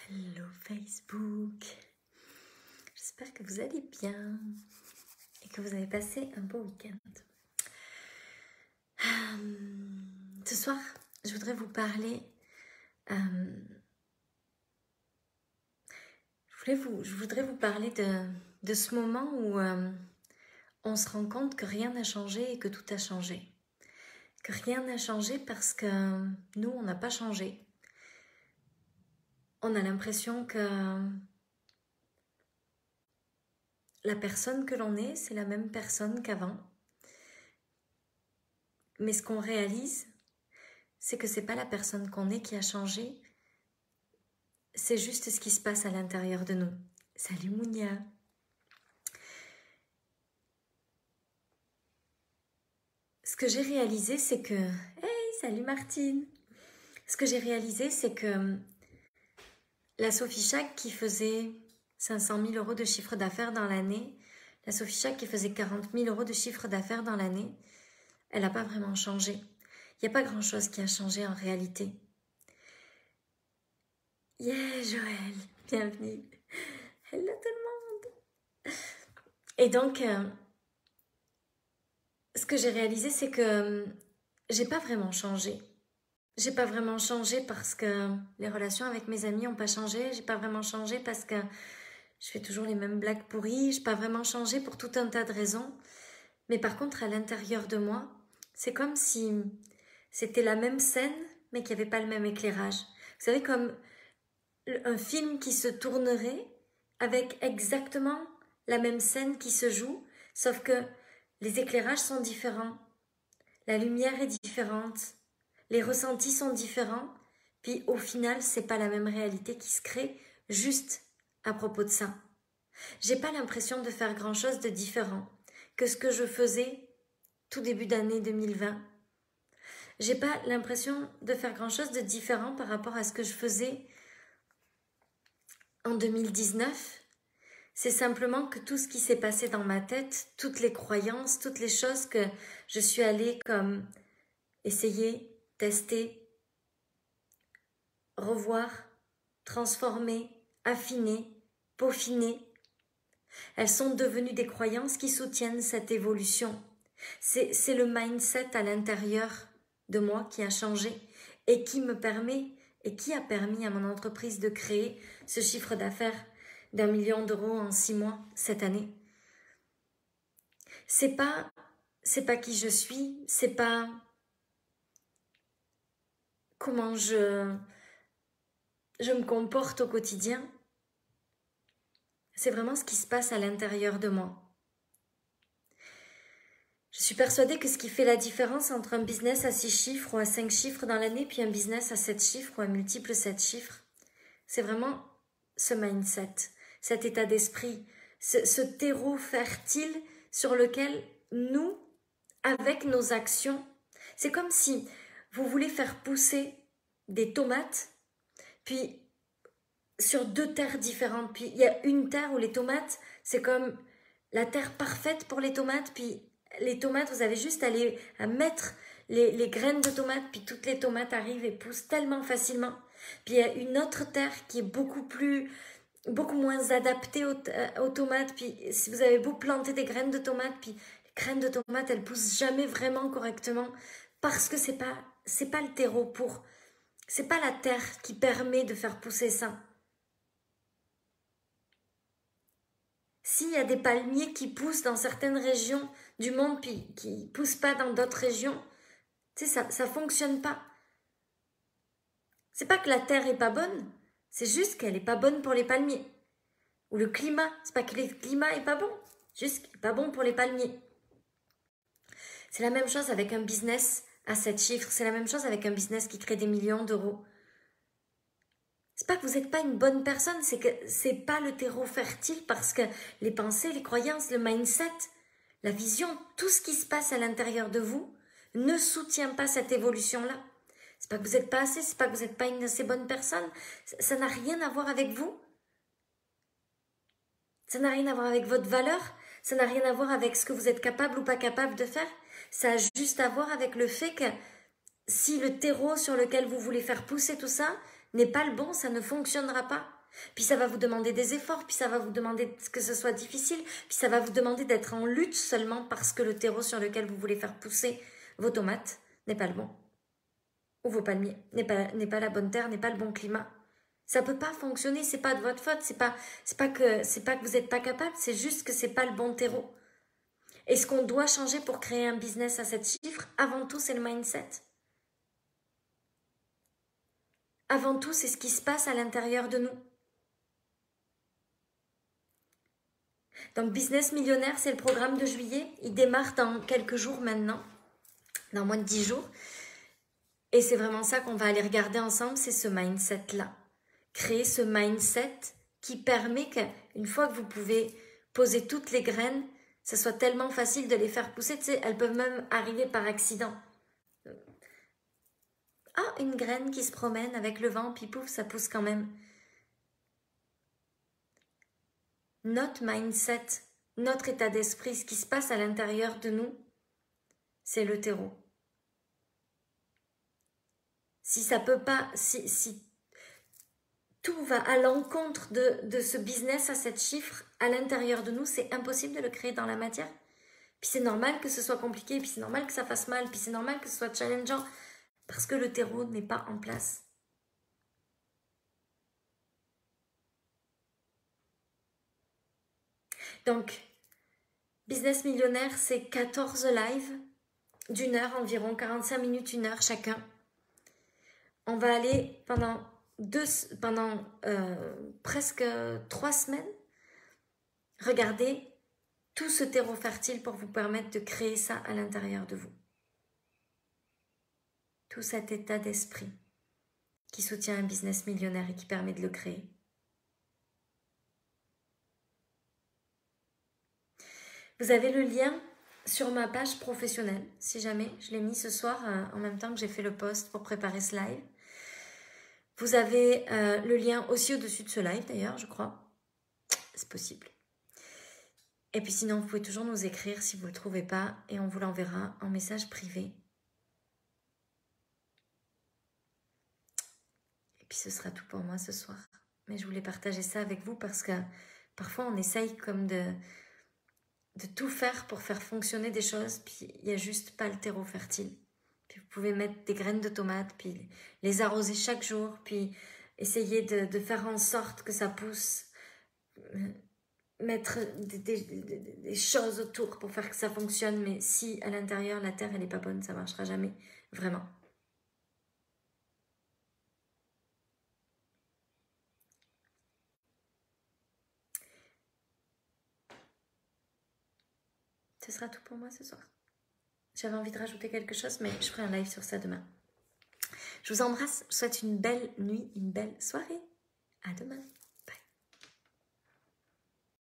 Hello Facebook, j'espère que vous allez bien et que vous avez passé un beau week-end. Ce soir, je voudrais vous parler, je voudrais vous parler de ce moment où on se rend compte que rien n'a changé et que tout a changé. Que rien n'a changé parce que nous, on n'a pas changé. On a l'impression que la personne que l'on est, c'est la même personne qu'avant. Mais ce qu'on réalise, c'est que c'est pas la personne qu'on est qui a changé, c'est juste ce qui se passe à l'intérieur de nous. Salut Mounia. Ce que j'ai réalisé, c'est que... Hey, salut Martine. Ce que j'ai réalisé, c'est que la Sophie Chac qui faisait 500 000 € de chiffre d'affaires dans l'année, la Sophie Chac qui faisait 40 000 € de chiffre d'affaires dans l'année, elle n'a pas vraiment changé. Il n'y a pas grand-chose qui a changé en réalité. Yeah, Joël, bienvenue. Hello tout le monde. Et donc, ce que j'ai réalisé, c'est que j'ai pas vraiment changé. J'ai pas vraiment changé parce que les relations avec mes amis n'ont pas changé. J'ai pas vraiment changé parce que je fais toujours les mêmes blagues pourries. J'ai pas vraiment changé pour tout un tas de raisons. Mais par contre, à l'intérieur de moi, c'est comme si c'était la même scène, mais qu'il n'y avait pas le même éclairage. Vous savez, comme un film qui se tournerait avec exactement la même scène qui se joue, sauf que les éclairages sont différents, la lumière est différente, les ressentis sont différents, puis au final, c'est pas la même réalité qui se crée juste à propos de ça. J'ai pas l'impression de faire grand-chose de différent que ce que je faisais tout début d'année 2020. J'ai pas l'impression de faire grand-chose de différent par rapport à ce que je faisais en 2019. C'est simplement que tout ce qui s'est passé dans ma tête, toutes les croyances, toutes les choses que je suis allée comme essayer, tester, revoir, transformer, affiner, peaufiner, elles sont devenues des croyances qui soutiennent cette évolution. C'est le mindset à l'intérieur de moi qui a changé et qui me permet et qui a permis à mon entreprise de créer ce chiffre d'affaires d'1 million d'euros en 6 mois cette année. C'est pas qui je suis, c'est pas comment je me comporte au quotidien. C'est vraiment ce qui se passe à l'intérieur de moi. Je suis persuadée que ce qui fait la différence entre un business à 6 chiffres ou à 5 chiffres dans l'année, puis un business à 7 chiffres ou à multiples 7 chiffres, c'est vraiment ce mindset, cet état d'esprit, ce terreau fertile sur lequel nous, avec nos actions, c'est comme si vous voulez faire pousser des tomates, puis sur 2 terres différentes. Puis il y a une terre où les tomates, c'est comme la terre parfaite pour les tomates, puis les tomates, vous avez juste à mettre les graines de tomates, puis toutes les tomates arrivent et poussent tellement facilement. Puis il y a une autre terre qui est beaucoup moins adaptée aux tomates, puis si vous avez beau planter des graines de tomates, puis les graines de tomates, elles poussent jamais vraiment correctement, parce que c'est pas le terreau c'est pas la terre qui permet de faire pousser ça. S'il y a des palmiers qui poussent dans certaines régions du monde puis qui ne poussent pas dans d'autres régions, tu sais, ça fonctionne pas. C'est pas que la terre est pas bonne, c'est juste qu'elle est pas bonne pour les palmiers. Ou le climat, c'est pas que le climat est pas bon, juste qu'il est pas bon pour les palmiers. C'est la même chose avec un business à 7 chiffres, c'est la même chose avec un business qui crée des millions d'euros. C'est pas que vous n'êtes pas une bonne personne, c'est que c'est pas le terreau fertile parce que les pensées, les croyances, le mindset, la vision, tout ce qui se passe à l'intérieur de vous ne soutient pas cette évolution-là. C'est pas que vous n'êtes pas assez, c'est pas que vous n'êtes pas une assez bonne personne. Ça n'a rien à voir avec vous. Ça n'a rien à voir avec votre valeur. Ça n'a rien à voir avec ce que vous êtes capable ou pas capable de faire. Ça a juste à voir avec le fait que si le terreau sur lequel vous voulez faire pousser tout ça n'est pas le bon, ça ne fonctionnera pas. Puis ça va vous demander des efforts, puis ça va vous demander que ce soit difficile, puis ça va vous demander d'être en lutte seulement parce que le terreau sur lequel vous voulez faire pousser vos tomates n'est pas le bon. Ou vos palmiers, n'est pas la bonne terre, n'est pas le bon climat. Ça peut pas fonctionner, c'est pas de votre faute, c'est pas que vous n'êtes pas capable, c'est juste que c'est pas le bon terreau. Et ce qu'on doit changer pour créer un business à 7 chiffres, avant tout, c'est le mindset. Avant tout, c'est ce qui se passe à l'intérieur de nous. Donc, Business Millionnaire, c'est le programme de juillet. Il démarre dans quelques jours maintenant, dans moins de 10 jours. Et c'est vraiment ça qu'on va aller regarder ensemble, c'est ce mindset-là. Créer ce mindset qui permet qu'une fois que vous pouvez poser toutes les graines, ce soit tellement facile de les faire pousser. Tu sais, elles peuvent même arriver par accident. Ah, une graine qui se promène avec le vent, puis pouf, ça pousse quand même. Notre mindset, notre état d'esprit, ce qui se passe à l'intérieur de nous, c'est le terreau. Si ça peut pas, si tout va à l'encontre de ce business à 7 chiffres à l'intérieur de nous, c'est impossible de le créer dans la matière. Puis c'est normal que ce soit compliqué, puis c'est normal que ça fasse mal, puis c'est normal que ce soit challengeant, parce que le terreau n'est pas en place. Donc, Business Millionnaire, c'est 14 lives d'une heure environ, 45 minutes, 1 heure chacun. On va aller pendant presque 3 semaines regarder tout ce terreau fertile pour vous permettre de créer ça à l'intérieur de vous. Tout cet état d'esprit qui soutient un business millionnaire et qui permet de le créer. Vous avez le lien sur ma page professionnelle, si jamais. Je l'ai mis ce soir en même temps que j'ai fait le post pour préparer ce live. Vous avez le lien aussi au-dessus de ce live d'ailleurs, je crois. C'est possible. Et puis sinon, vous pouvez toujours nous écrire si vous ne le trouvez pas et on vous l'enverra en message privé. Et puis ce sera tout pour moi ce soir. Mais je voulais partager ça avec vous parce que parfois on essaye comme de tout faire pour faire fonctionner des choses, puis il n'y a juste pas le terreau fertile. Puis vous pouvez mettre des graines de tomates, puis les arroser chaque jour, puis essayer de faire en sorte que ça pousse, mettre des choses autour pour faire que ça fonctionne, mais si à l'intérieur la terre elle n'est pas bonne, ça ne marchera jamais, vraiment. Ce sera tout pour moi ce soir. J'avais envie de rajouter quelque chose, mais je ferai un live sur ça demain. Je vous embrasse, je vous souhaite une belle nuit, une belle soirée. À demain.